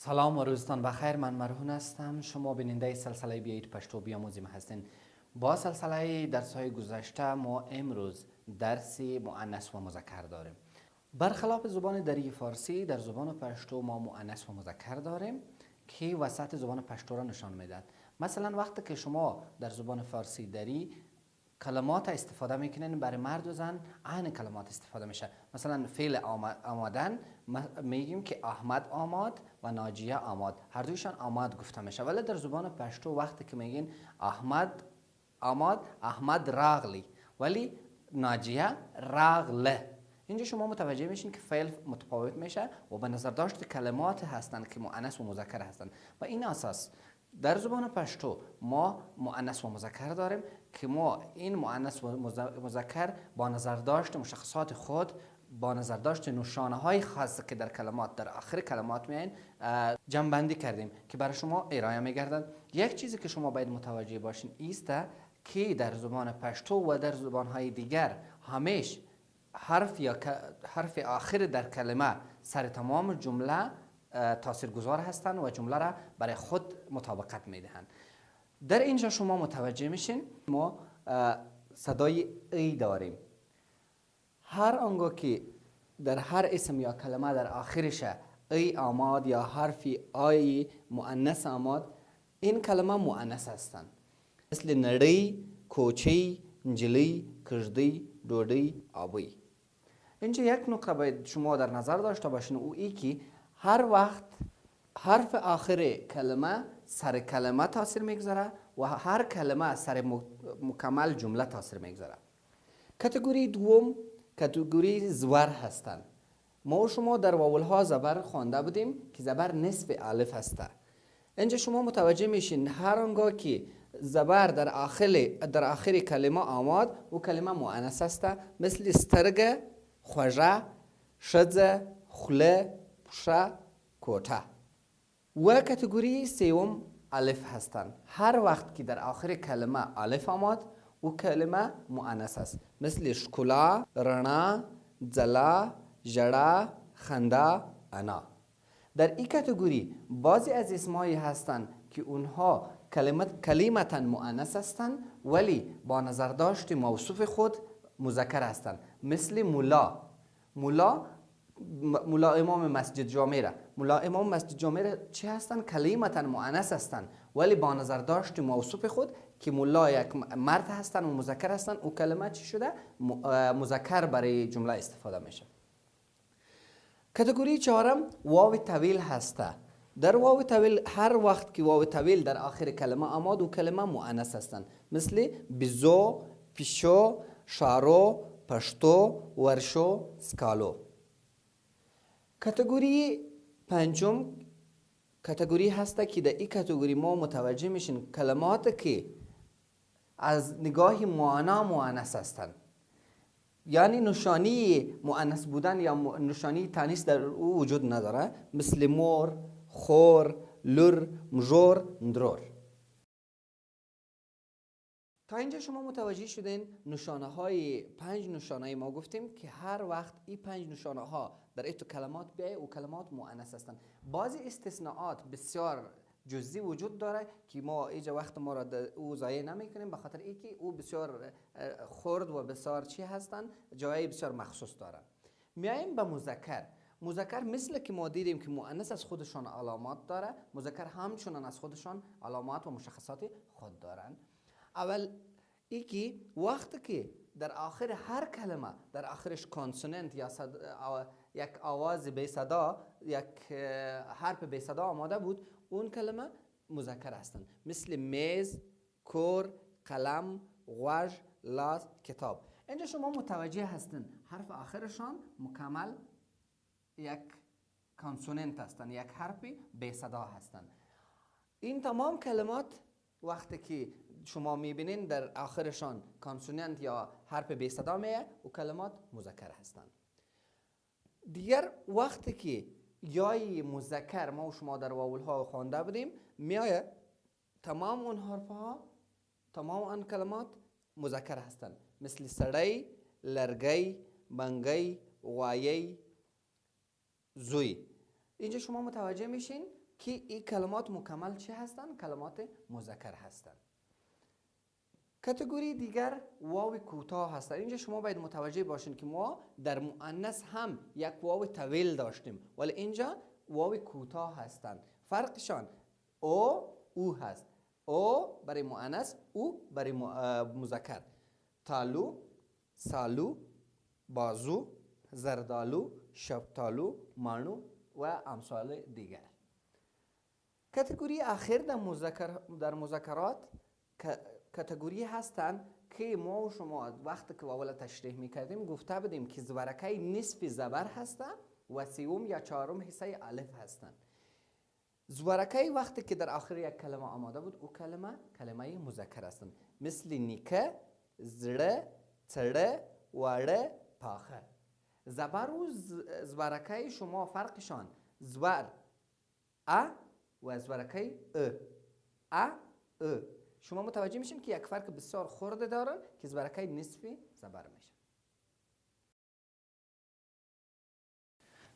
سلام و روزتان بخیر. من مرهون هستم. شما بیننده سلسله بیایید پشتو بیاموزیم هستین. با سلسله درس‌های گذشته ما امروز درس مؤنث و مذکر داریم. برخلاف زبان دری فارسی، در زبان پشتو ما مؤنث و مذکر داریم که وسط زبان پشتو را نشان میدهد. مثلا وقتی که شما در زبان فارسی دری کلمات استفاده میکنین، برای مرد و زن عین کلمات استفاده میشه. مثلا فعل آمدن میگیم که احمد آمد و ناجیه آمد، هر دویشان آمد گفته میشه. ولی در زبان پشتو وقتی که میگین احمد آمد، احمد راغلی، ولی ناجیه راغله. اینجا شما متوجه میشین که فعل متفاوت میشه و به نظر داشت کلمات هستند که مؤنث و مذکر هستند. و این اساس در زبان پشتو ما مؤنث و مذکر داریم که ما این مؤنث و مذکر با نظر داشت مشخصات خود، با نظر داشت نشانه های خاص که در کلمات در آخر کلمات میاین جمع بندی کردیم که برای شما ارائه میگردن. یک چیزی که شما باید متوجه باشین است که در زبان پشتو و در زبان های دیگر همیشه حرف آخر در کلمه سر تمام جمله تاثیرگذار هستند و جمله را برای خود مطابقت میدهند. در اینجا شما متوجه میشین ما صدای ای داریم. هر آنگاه که در هر اسم یا کلمه در آخرش ای آمد یا حرف آی مؤنث آمد، این کلمه مؤنث هستند. مثل نری، کوچی، انجلی، کژدی، دودی، آبی. اینجا یک نکته باید شما در نظر داشته باشین، او ای که هر وقت حرف آخر کلمه سر کلمه تاثیر میگذاره و هر کلمه سر مکمل جمله تاثیر میگذاره. کاتگوری دوم کاتگوری زبر هستند. ما و شما در واولها زبر خوانده بودیم که زبر نصف الف هسته. اینجا شما متوجه میشین هر آنگاه که زبر در آخر کلمه آمد و کلمه مؤنث است، مثل استرگه، خوژه، شزه، خله، پشه، کوته. و کاتگوری سوم الف هستند. هر وقت که در آخر کلمه الف آمد و کلمه مؤنث است، مثل شکلا، رنا، زلا، جڑا، خنده، انا. در این کاتگوری بعضی از اسمایی هستند که اونها کلمتا مؤنث هستند ولی با نظر داشت موصوف خود مذکر هستند. مثل مولا امام مسجد جامع را. مولا امام مسجد جامع را چه هستند؟ کلمتا مؤنث هستند ولی با نظر داشت موصوف خود که مولا یک مرد هستند و مذکر هستند، او کلمه چی شده؟ مذکر برای جمله استفاده میشه. کاتگوری چهارم واو طویل هسته. در واو طویل هر وقت که واو طویل در آخر کلمه آمد و کلمه مؤنث هستند، مثل بزو، پیشو، شارو، پشتو، ورشو، سکالو. کاتگوری پنجم کاتگوری هسته که در این کاتگوری ما متوجه میشین کلمات که از نگاه معنا مؤنث هستند، یعنی نشانی مؤنث بودن یا نشانی تانیث در او وجود نداره، مثل مور، خور، لور، مجور، ندرور. تا اینجا شما متوجه شدین پنج نشانه ما گفتیم که هر وقت این پنج نشانه ها در ایتو کلمات بیای و کلمات مؤنث هستند. بعضی استثناءات بسیار جزئی وجود داره که ما اینجا وقت ما را او ضایع نمیکنیم، به خاطر اینکه او بسیار خرد و بسیار چی هستند، جای بسیار مخصوص دارن. میایم به مذکر مثل که ما دیدیم که مؤنث از خودشان علامات داره، مذکر همچنان از خودشان علامات و مشخصات خود دارن. اول اینکه وقتی که در آخر هر کلمه در آخرش کانسوننت یا یک آواز بی صدا، یک حرف بی صدا آماده بود، اون کلمه مذکر هستند. مثل میز، کور، قلم، غوږ، لاس، کتاب. اینجا شما متوجه هستین حرف آخرشان مکمل یک کانسوننت هستند، یک حرف بی صدا هستند. این تمام کلمات وقتی که شما میبینین در آخرشان کانسوننت یا حرف بی صدا میه و کلمات مذکر هستند. دیگر وقتی که یای مذکر ما و شما در واولها خوانده بودیم، میایه تمام اون حرفها، تمام اون کلمات مذکر هستند، مثل سړی، لرګی، بنگی، غوایی، زوی. اینجا شما متوجه میشین که این کلمات مکمل چه هستند؟ کلمات مذکر هستند. کاتگوری دیگر واو کوتاه هست. اینجا شما باید متوجه باشین که ما در مؤنث هم یک واو طویل داشتیم ولی اینجا واو کوتاه هستند. فرقشان او هست. او برای مؤنث، او برای مذکر. تالو، سالو، بازو، زردالو، شفتالو، مانو و امثال دیگر. کاتگوری آخر در مذکرات کاتگوری هستند که ما و شما وقتی که اول تشریح میکردیم گفته بودیم که زبرکه نصف زبر هستند و سوم یا چهارم حصه الف هستند. زبرکه وقتی که در آخر یک کلمه آماده بود او کلمه مذکر هستند، مثل نیکه، زره، تره، وره، پاخه. زبر و زبرکه شما فرقشان زبر و زبرکه شما متوجه میشین که یک فرق بسیار خورده دارن که زبرکه نصفی زبر میشه.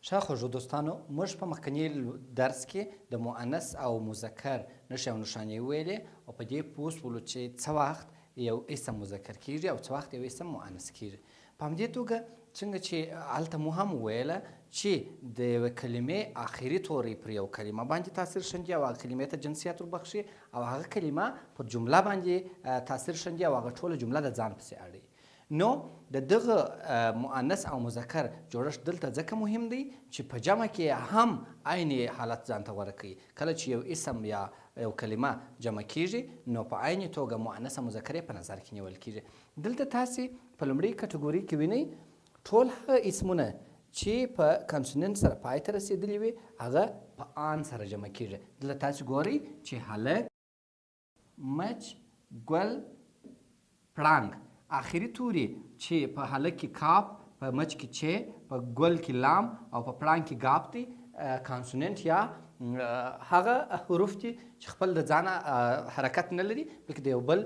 شاخو دوستانو موږ په مخکنی درس کې د مؤنث او مذکر نښې او نښانې ویلې او په دې پوه شولو چې څه وخت یو اسم مذکر کیږي او څه وخت یو اسم مؤنث کیږي. په همدې توګه څنګه چې هلته مو هم وویله چې د یوې کلمې آخري توری پر یو کلمه باندې تاثیر شندي او هغه کلمې ته جنسیت وربخښي او هغه کلمه په جمله باندې تاثیر شندي او هغه ټوله جمله د ځان پسې اړوي. نو د دغه مؤنث او مذکر جوړښت دلته ځکه مهم دی چې په جمع کې هم عین حالت ځان ته غوره کوي. کله چې یو اسم یا یو کلمه جمع کیږي نو په عین توګه مؤنث او مذکر په نظر کې نیول کیږي. دلته تاسې په لومړۍ کټګوري کې وینئ ټول هغه اسمونه چې په کانسوننت سره پای ته رسېدلي وي هغه په آن سره جمع کیږي. دلته تاسې ګورئ چې هلک، مچ، ګل، پړانګ. آخري توري چې په هلک کې کاف، په مچ کې چې، په ګل کې لام او په پړانګ کې ګاپ دي کانسوننت یا هغه حروف دي چې خپل د ځانه حرکت نه لري بلکې د یو بل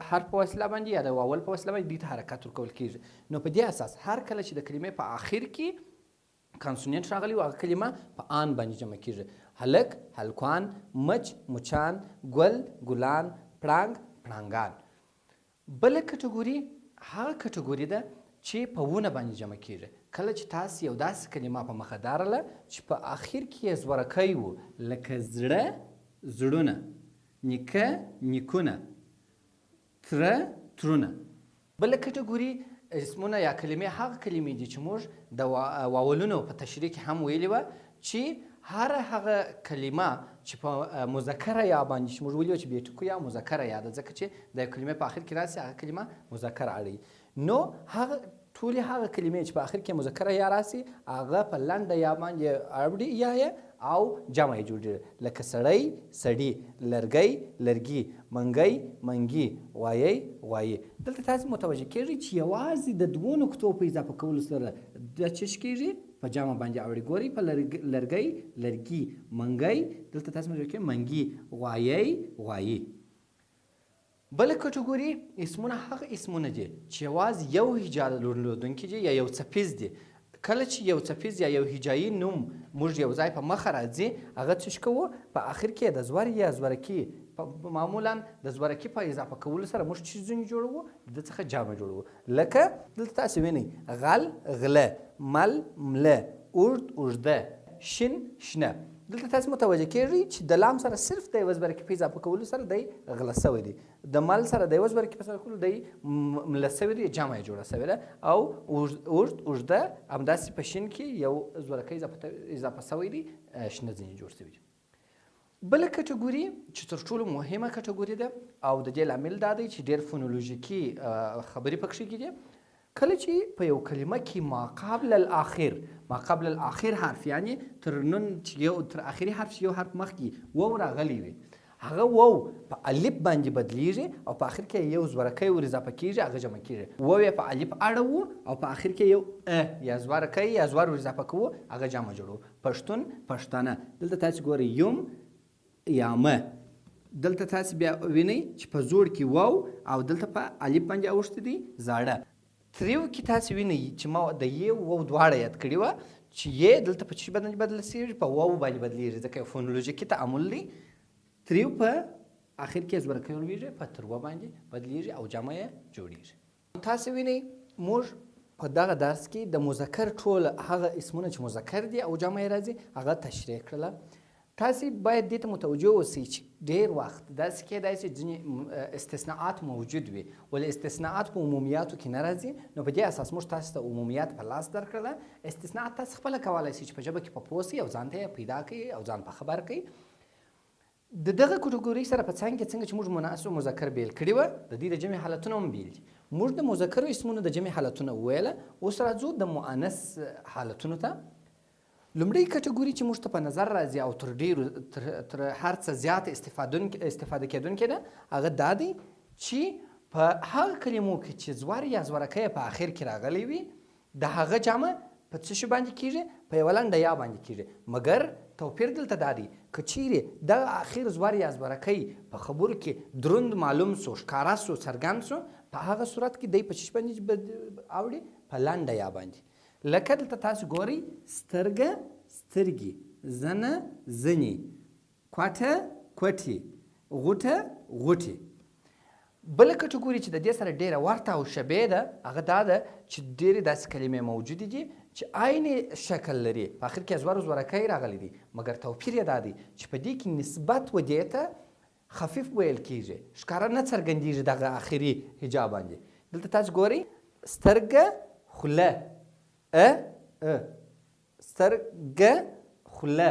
حرف په وسیله باندې یا د واول په وسیله باندې دې ته حرکت ورکول کیږي. نو په دې اساس هر کله چې د کلمې په آخر کې کانسوننت راغلی و هغه کلمه په آن باندې جمع کیږي. هلک، هلکان، مچ، مچان، ګل، ګلان، پړانګ، پړانګان. بله کټګوري هغه کټګوري ده چې په ونه باندې جمع کیږي. کله چې تاسو یو داسې کلمه په مخه دارله چې په آخر کې یې زورکی و لکه زړه، زړونه، نیکه، نیکونه، تره، ترونه. بله کټګوري اسمونه یا کلمې هغه کلمې دي چې موږ د واولونو په تشریح کې هم ویلي وه چې هر هغه کلمه چې په مذکره یا باندې چې موږ ویلي وه چې بې ټکو یا مذکره یا ده ځکه چې د یو کلمې په آخر کې راسي هغه کلمه مذکر اړوي. نو هغه ټولې هغه کلمې چې په آخر کې مذکره یا راسي هغه په لنډه یا باندې اړوي یا او جمع یې جوړېږي لکه سړی، سړي، لرګی، لرګي، منګی، منګي، غوایي، غوایي. دلته تاسې متوجه کېږئ چې یوازې د دوو نقطو په اضافه کولو سره دا څه کېږي په جمع باندې اړوي. ګورئ په لرګی، لرګي، منګی، دلته تاسې متوجه کېږئ منګي، غوایي، غوایي. بله کټګوري اسمونه هغه اسمونه دي چې یوازې یو هجا درلودونکي دي یا یو څپیز دي. کله چې یو څپیز یا یو هجایي نوم موږ یو ځای په مخه راځي هغه څه کوو په آخر کې د زور یا زورکي معمولا د زورکي په اضافه کولو سره موږ څه ځینې جوړوو د څخه جامع جوړوو. لکه دلته تاسې وینئ غل، غله، مل، مله، اوږد، اوږده، شین، شنه. دلته تاسې متوجه کېږئ چې د لام سره صرف د یوه زبرکي په اضافه کولو سره دی غله سوی دی. د مل سره د یوه زبرکي په اضافه کولو دی مله سوی دی، جمع یې جوړه سوې ده. او اوږد، اوږده همداسې په شین کې یو زبرکی اضافه سوی دی، شنه ځینې جوړ سوي دي. بله کټګوري چې تر ټولو مهمه کټګوري ده او د دې لامل دا دی چې ډېر فونولوژیکي خبرې پکښې دي. کله چې په یو کلمه کې ما قبل الاخر حرف یعنی تر نون چې یو تر آخري حرف چې یو حرف مخکې وو راغلی وي هغه وو په الف باندې بدلیږي او په آخر کې یو زورکی ور اضافه کیږي هغه جمع کیږي. وو یې په الف اړوو او په آخر کې یو یا زورکی یا زور ور اضافه کوو هغه جمع جوړو. پښتون، پښتانه. دلته تاسې ګورئ یم، یامه. دلته تاسې بیا وینئ چې په زوړ کې وو او دلته په الف باندې اوښتې دي زاړه. تریو کې تاسې وینئ چې ما د یې وو دواړه یاد کړي وه چې یې دلته په څه باندې بدلېږي؟ په واو باندې بدلېږي، ځکه یو فونولوژیکي تعامل دی. تریو په آخر کې ازبر کول ویږي په تروا باندې بدلېږي او جمع یې جوړېږي. تاسو وینئ موږ په دغه درس کې د مذکر ټول هغه اسمونه چې مذکر دي او جمع یې راځي هغه تشریح کړله. تاسې باید دې ته متوجه اوسئ چې ډېر وخت داسې کیدای شي ځینې استثناءات موجود وي، ولې استثناءات په عمومیاتو کې نه راځي. نو په دې اساس موږ تاسو ته عمومیات په لاس درکړله. استثناءات تاسې خپله کولی شئ چې په ژبه کې په پوه شئ او ځان ته یې پیدا کړئ او ځان په خبر کړئ. د دغه کټګورۍ سره په څنګ کې څنګه چې موږ مؤنث او مذکر بیل کړي وه، د دې د جمع حالتونه هم بیل دي. موږ د مذکرو اسمونو د جمع حالتونه وویله، اوس راځو د مؤنث حالتونو ته. لومړی کټګوري چې موږ ته په نظر راځي او تر ډېرو تر هر څه زیاته استفاده کېدونکې ده هغه دا دی چې په هغه کلمو کې چې زور یا زورکی په آخر کې راغلی وي د هغه جمع په څه شي باندې کېږي؟ په یوه لنډه یا باندې کېږي. مګر توپیر دلته دا دی که چیرې دغه آخر زور یا زورکی په خبرو کې دروند معلوم سو، ښکاره سو، څرګند سو، په هغه صورت کې دی په څه باندې اوړي؟ په لنډه یا باندې. لکه دلته تاسو ګورئ سترګه سترګې، زنه زنې، کوټه کوټې، غوټه غوټې. بله کټګوري چې د دې سره ډېره ورته او شبیه ده هغه دا ده چې ډېرې داسې کلمې موجودې دي چې عین شکل لري، په آخر کې ازور زورکی راغلی دي، مګر توپیر یې دا دی چې په دې کې نسبت و دې ته خفیف ویل کېږي، ښکاره نه څرګندېږي دغه آخري هجا باندې. دلته تاسو ګورئ سترګه خوله، سترګه خوله،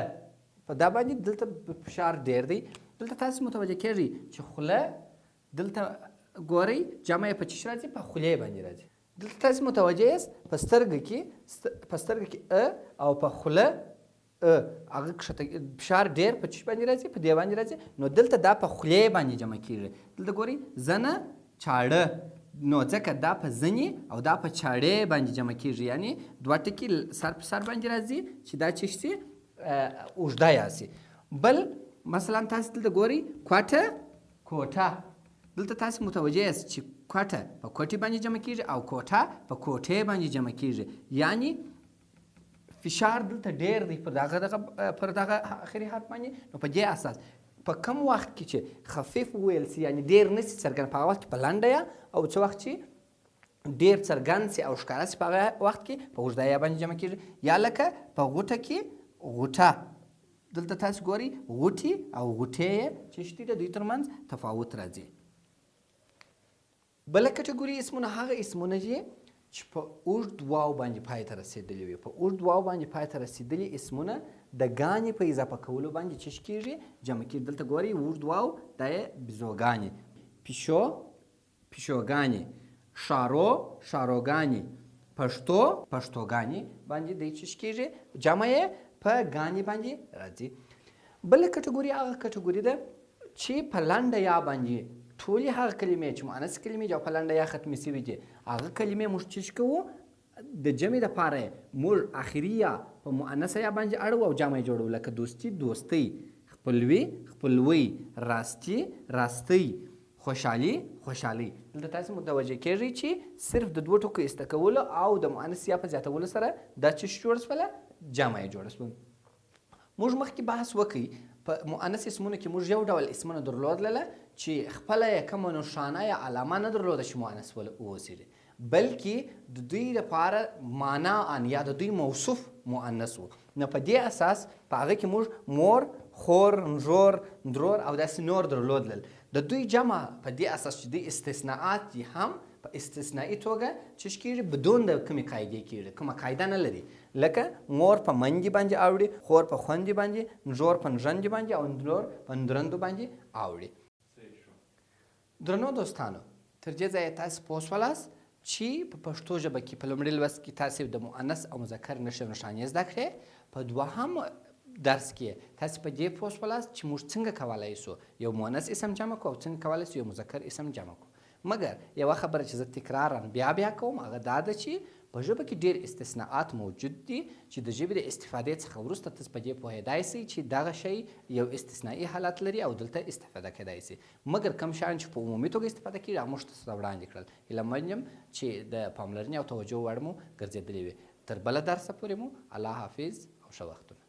په دا باندې دلته فشار ډېر دی. دلته تاسو متوجه کېږئ چې خوله دلته ګورئ جمع یې په چیش راځي؟ په خولې باندې راځي. دلته تاسو متوجه یاست په سترګه کې او په خوله هغه فشار ډېر په چیش باندې راځي؟ په دې باندې راځي. نو دلته دا په خولې باندې جمع کېږي. دلته ګورئ زنه چاړه، نو ځکه دا په ځنې او دا په چاړې باندې جمع کېږي، یعنی دوه ټکي سر په سر باندې راځي چې دا چې شي اوږده یاسي. بل مثلا تاسو دلته ګورئ کوټه کوټه، دلته تاسو متوجه یاست چې کوټه په کوټې باندې جمع کېږي او کوټه په کوټې باندې جمع کېږي، یعنی فشار دلته ډېر دی پر دغه آخري حرف باندې. نو په دې اساس په کم وخت کې چې خفیف وویل سي، یعنی ډېر نه سي څرګند، په هغه وخت کې په لنډه یا، او څه وخت چې ډېر څرګند سي او ښکاره سي په هغه وخت کې په اوږده یا باندې جمع کېږي. یا لکه په غوټه کې غوټه، دلته تاسو ګورئ غوټې او غوټې یې چې شته د دوی ترمنځ تفاوت راځي. بله کټګوري اسمونه هغه اسمونه دي چې په اوږد واو باندې پای ته رسېدلي وي. په اوږد واو باندې پای ته رسېدلي اسمونه د ګانې په اضافه کولو باندې څه کېږي؟ جمع کېږي. دلته ګورئ اوږد واو دا یې بیزوګانې، پیشو پیشوګانې، ښارو ښاروګانې، پښتو پښتوګانې باندې دی څه کېږي؟ جمع یې په ګانې باندې راځي. بله کټګوري هغه کټګوري ده چې په لنډه یا باندې ټولې هغه کلمې چې مؤنث کلمې او په لنډه یا ختمې شوي دي هغه کلمې موږ څه کوو؟ د جمع دپاره موږ آخري یا په مؤنثه یا باندې اړوو او جمع یې جوړوو، لکه دوستي دوستۍ، خپلوي خپلوۍ، راستي راستۍ، خوشحالي خوشحالۍ. دلته تاسو متوجه کېږئ چې صرف د دوه ټکو ایسته کولو او د مؤنث یا په زیاتولو سره دا څه جوړه شوله؟ جمع یې جوړه شوه. موږ مخکې بحث وکړ په مؤنث اسمونو کې موږ یو ډول اسمونه درلودله چې خپله یې کومه نښانه یا علامه نه درلوده چې مؤنث واوسېږي، بلکې د دوی لپاره معنا ان یا د دوی موصوف مؤنث و. نو په دې اساس په هغه کې موږ مور، خور، نژور، درور او داسې نور درلودل. د دوی جمع په دې اساس چې دوی استثناءات دي هم په استثنائي توګه څه کېږي؟ بدون د کومې قاعدې کېږي، کومه قاعده نه لري. لکه مور په مندې باندې اوړي، خور په خوندې باندې، نژور په نژندې باندې او درور په درندو باندې اوړي. درنو دوستانو، تر دې ځایه تاسو پوه شولاست چې په پښتو ژبه کې په لومړي لوست کې تاسو د مؤنث او مذکر نښې او نښانې زده کړې. په دوهم درس کې تاسو په دې پوه شولاست چې موږ څنګه کولی شو یو مؤنث اسم جمع کړو او څنګه کولی شو یو مذکر اسم جمع کړو. مګر یوه خبره چې زه تکرارا بیا کوم هغه دا ده چې په ژبه کې ډېر استثناءات موجود دي چې د ژبې د استفادې څخه وروسته تاسو په دې پوهېدای شئ چې دغه شی یو استثنائي حالت لري او دلته استفاده کېدای شي. مګر کوم شیان چې په عمومي توګه استفاده کېږي هغه موږ تاسو ته وړاندې کړل. هیله من یم چې د پاملرنې او توجه وړ مو ګرځېدلي وي. تر بل درس پورې مو الله حافظ او ښه وختونه.